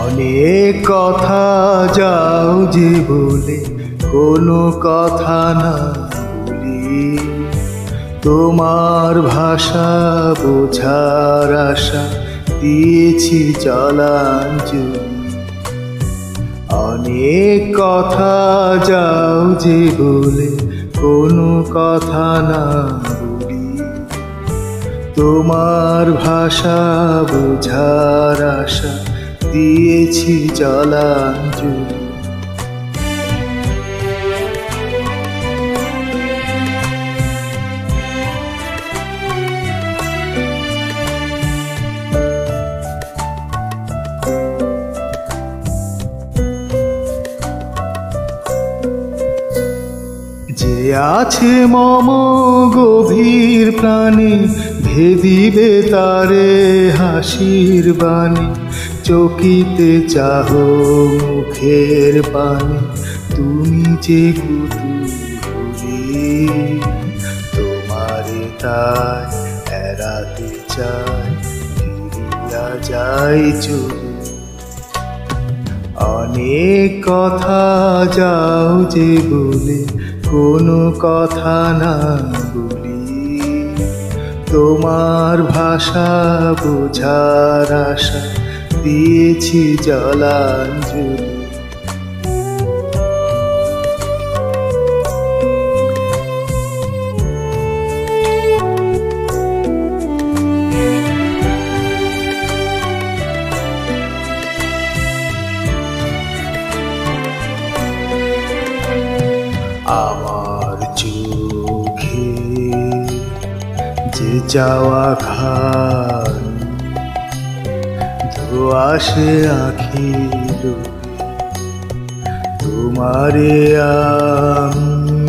অনেক কথা যাও যে বলে কোনো কথা না বলি, তোমার ভাষা বোঝার আশা দিয়েছি জলাঞ্জলি। অনেক কথা যাও যে বলে কোনো কথা না বলি, তোমার ভাষা বোঝার আশা দিয়েছি জলাঞ্জলি। যে আছে মম গভীর প্রাণে, ভেদিবে তারে হাসির বাণী। চকিতে চাহো মুখের পানে, তুমি যে কুতুহলী। তোমারে তাই এড়াতে চাই, ফিরিয়া যাই চলি। অনেক কথা যাও যে বলে কোনো কথা না বলি, তোমার ভাষা বোঝার আশা দিয়েছি জলাঞ্জলি। আমার চোখে যে যাওয়া খান ধোয়াশে আঁখি ডুবে, তোমারে আমি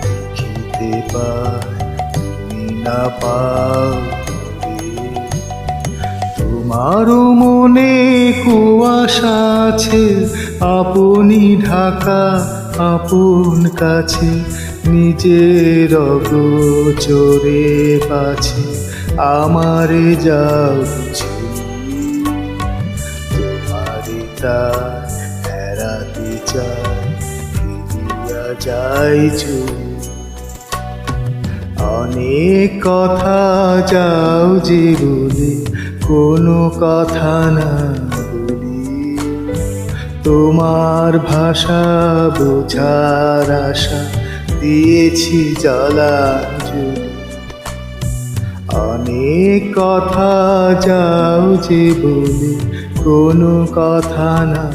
দেখিতে পাই, তুমি না পাও রে। তোমারও মনে কুয়াশা আছে, আপনি ঢাকা আপন কাছে, নিজের গোচরে পাছে আমারে যাও ছুঁই। তোমারে তাই এড়াতে চাই, ফিরিয়া যাই চলি। অনেক কথা যাও যে বলে কোনো কথা না বলি, তোমার ভাষা বোঝার আশা দিয়েছি জলাঞ্জলি। অনেক কথা যাও যে বলে কোনো কথা না